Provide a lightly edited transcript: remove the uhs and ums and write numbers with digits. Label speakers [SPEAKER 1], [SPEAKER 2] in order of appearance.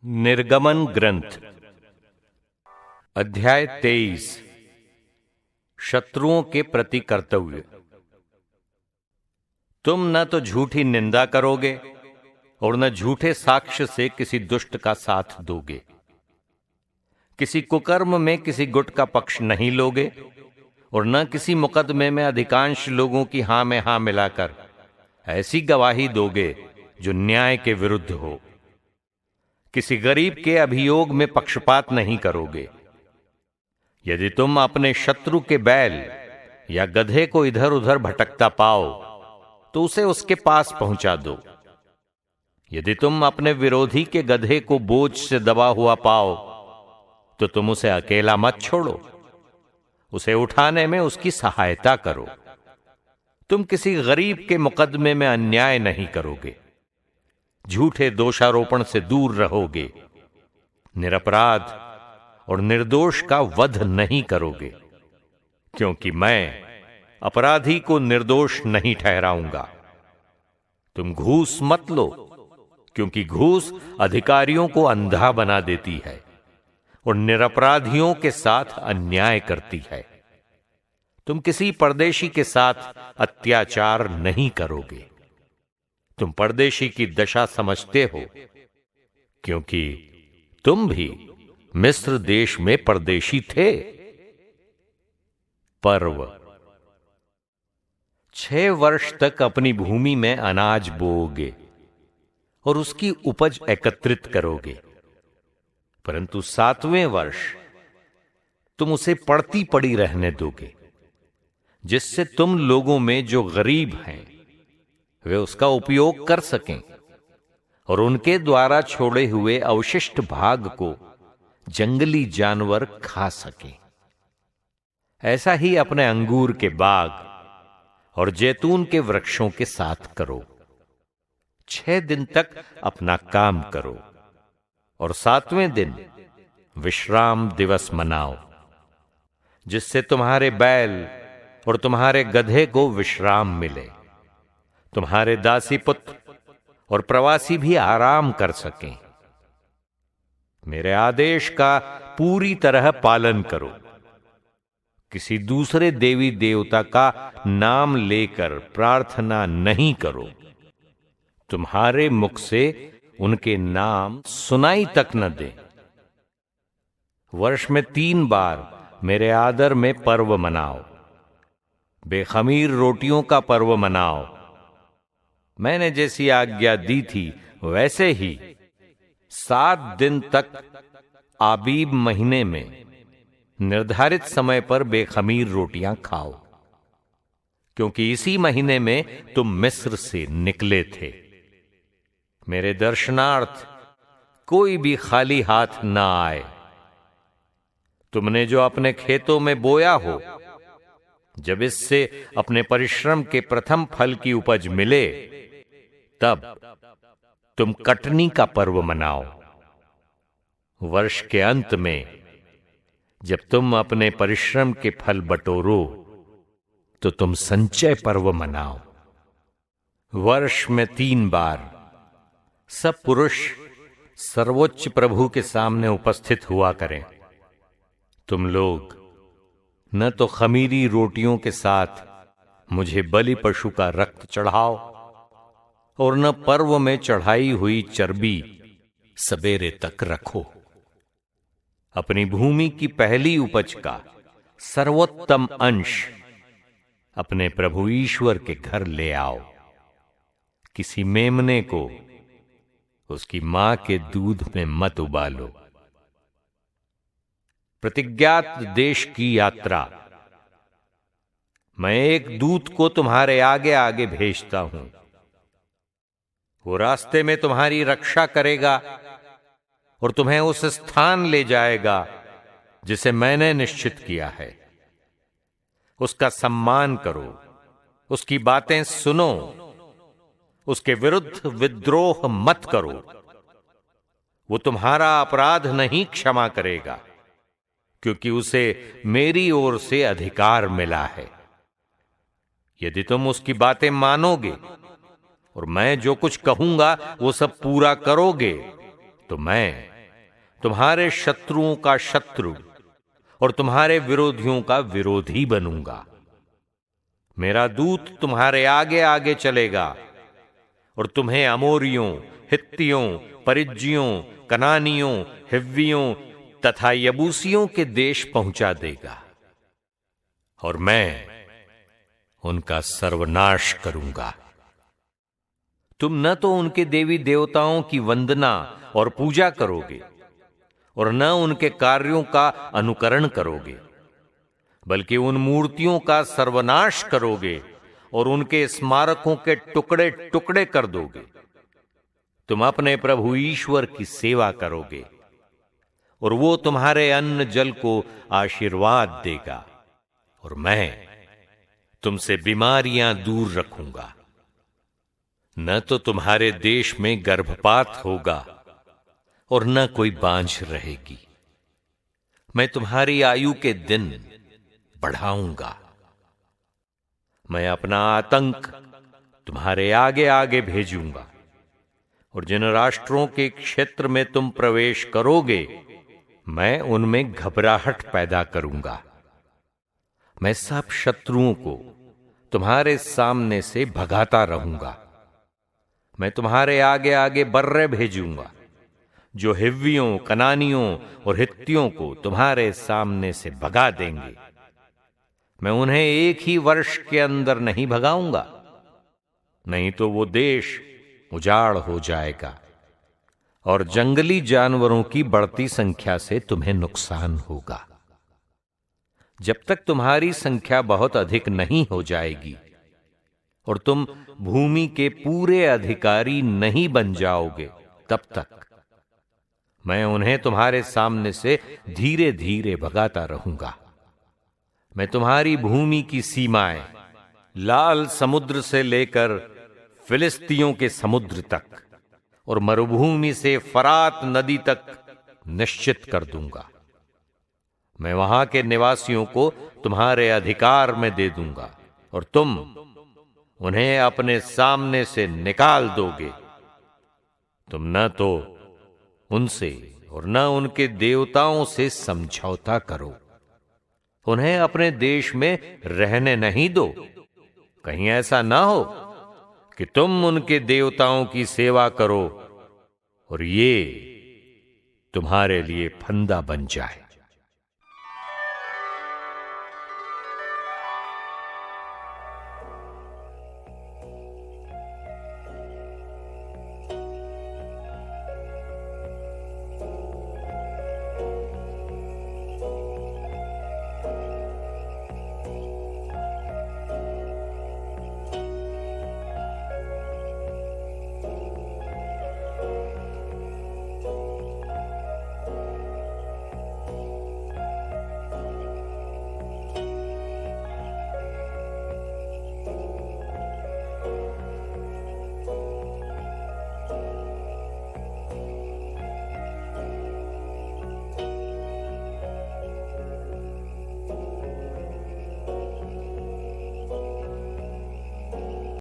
[SPEAKER 1] निर्गमन ग्रंथ अध्याय 23 शत्रुओं के प्रति कर्तव्य। तुम न तो झूठी निंदा करोगे और न झूठे साक्ष्य से किसी दुष्ट का साथ दोगे। किसी कुकर्म में किसी गुट का पक्ष नहीं लोगे और न किसी मुकदमे में अधिकांश लोगों की हां में हां मिलाकर ऐसी गवाही दोगे जो न्याय के विरुद्ध हो। किसी गरीब के अभियोग में पक्षपात नहीं करोगे। यदि तुम अपने शत्रु के बैल या गधे को इधर उधर भटकता पाओ तो उसे उसके पास पहुंचा दो। यदि तुम अपने विरोधी के गधे को बोझ से दबा हुआ पाओ तो तुम उसे अकेला मत छोड़ो, उसे उठाने में उसकी सहायता करो। तुम किसी गरीब के मुकदमे में अन्याय नहीं करोगे, झूठे दोषारोपण से दूर रहोगे, निरपराध और निर्दोष का वध नहीं करोगे, क्योंकि मैं अपराधी को निर्दोष नहीं ठहराऊंगा। तुम घूस मत लो, क्योंकि घूस अधिकारियों को अंधा बना देती है और निरपराधियों के साथ अन्याय करती है। तुम किसी परदेशी के साथ अत्याचार नहीं करोगे। तुम परदेशी की दशा समझते हो, क्योंकि तुम भी मिस्र देश में परदेशी थे। पर्व 6 वर्ष तक अपनी भूमि में अनाज बोओगे और उसकी उपज एकत्रित करोगे, परंतु 7वें वर्ष तुम उसे पड़ती पड़ी रहने दोगे, जिससे तुम लोगों में जो गरीब हैं वे उसका उपयोग कर सकें और उनके द्वारा छोड़े हुए अवशिष्ट भाग को जंगली जानवर खा सकें। ऐसा ही अपने अंगूर के बाग और जैतून के वृक्षों के साथ करो। 6 दिन तक अपना काम करो और 7वें दिन विश्राम दिवस मनाओ, जिससे तुम्हारे बैल और तुम्हारे गधे को विश्राम मिले। तुम्हारे दासी पुत्र और प्रवासी भी आराम कर सकें। मेरे आदेश का पूरी तरह पालन करो। किसी दूसरे देवी देवता का नाम लेकर प्रार्थना नहीं करो। तुम्हारे मुख से उनके नाम सुनाई तक न दें। वर्ष में 3 बार मेरे आदर में पर्व मनाओ। बेखमीर रोटियों का पर्व मनाओ। मैंने जैसी आज्ञा दी थी वैसे ही 7 दिन तक आबीब महीने में निर्धारित समय पर बेखमीर रोटियां खाओ, क्योंकि इसी महीने में तुम मिस्र से निकले थे। मेरे दर्शनार्थ कोई भी खाली हाथ ना आए। तुमने जो अपने खेतों में बोया हो, जब इससे अपने परिश्रम के प्रथम फल की उपज मिले, तब तुम कटनी का पर्व मनाओ। वर्ष के अंत में जब तुम अपने परिश्रम के फल बटोरो तो तुम संचय पर्व मनाओ। वर्ष में 3 बार सब पुरुष सर्वोच्च प्रभु के सामने उपस्थित हुआ करें। तुम लोग न तो खमीरी रोटियों के साथ मुझे बलि पशु का रक्त चढ़ाओ और न पर्व में चढ़ाई हुई चर्बी सवेरे तक रखो। अपनी भूमि की पहली उपज का सर्वोत्तम अंश अपने प्रभु ईश्वर के घर ले आओ। किसी मेमने को उसकी मां के दूध में मत उबालो। प्रतिज्ञात देश की यात्रा। मैं एक दूत को तुम्हारे आगे आगे भेजता हूं। वो रास्ते में तुम्हारी रक्षा करेगा और तुम्हें उस स्थान ले जाएगा जिसे मैंने निश्चित किया है। उसका सम्मान करो, उसकी बातें सुनो, उसके विरुद्ध विद्रोह मत करो। वो तुम्हारा अपराध नहीं क्षमा करेगा, क्योंकि उसे मेरी ओर से अधिकार मिला है। यदि तुम उसकी बातें मानोगे और मैं जो कुछ कहूंगा वो सब पूरा करोगे, तो मैं तुम्हारे शत्रुओं का शत्रु और तुम्हारे विरोधियों का विरोधी बनूंगा। मेरा दूत तुम्हारे आगे आगे चलेगा और तुम्हें अमोरियों, हित्तियों, परिज्जियों, कनानियों, हिव्वियों तथा यबूसियों के देश पहुंचा देगा और मैं उनका सर्वनाश करूंगा। तुम न तो उनके देवी देवताओं की वंदना और पूजा करोगे और न उनके कार्यों का अनुकरण करोगे, बल्कि उन मूर्तियों का सर्वनाश करोगे और उनके स्मारकों के टुकड़े टुकड़े कर दोगे। तुम अपने प्रभु ईश्वर की सेवा करोगे और वो तुम्हारे अन्न जल को आशीर्वाद देगा और मैं तुमसे बीमारियां दूर रखूंगा। न तो तुम्हारे देश में गर्भपात होगा और न कोई बांझ रहेगी। मैं तुम्हारी आयु के दिन बढ़ाऊंगा। मैं अपना आतंक तुम्हारे आगे आगे भेजूंगा और जिन राष्ट्रों के क्षेत्र में तुम प्रवेश करोगे, मैं उनमें घबराहट पैदा करूंगा। मैं सब शत्रुओं को तुम्हारे सामने से भगाता रहूंगा। मैं तुम्हारे आगे आगे बर्रे भेजूंगा जो हिव्वियों, कनानियों और हित्तियों को तुम्हारे सामने से भगा देंगे। मैं उन्हें एक ही वर्ष के अंदर नहीं भगाऊंगा, नहीं तो वो देश उजाड़ हो जाएगा और जंगली जानवरों की बढ़ती संख्या से तुम्हें नुकसान होगा। जब तक तुम्हारी संख्या बहुत अधिक नहीं हो जाएगी और तुम भूमि के पूरे अधिकारी नहीं बन जाओगे, तब तक मैं उन्हें तुम्हारे सामने से धीरे धीरे भगाता रहूंगा। मैं तुम्हारी भूमि की सीमाएं लाल समुद्र से लेकर फिलिस्तियों के समुद्र तक और मरुभूमि से फरात नदी तक निश्चित कर दूंगा। मैं वहां के निवासियों को तुम्हारे अधिकार में दे दूंगा और तुम उन्हें अपने सामने से निकाल दोगे। तुम न तो उनसे और न उनके देवताओं से समझौता करो। उन्हें अपने देश में रहने नहीं दो। कहीं ऐसा ना हो कि तुम उनके देवताओं की सेवा करो और ये तुम्हारे लिए फंदा बन जाए।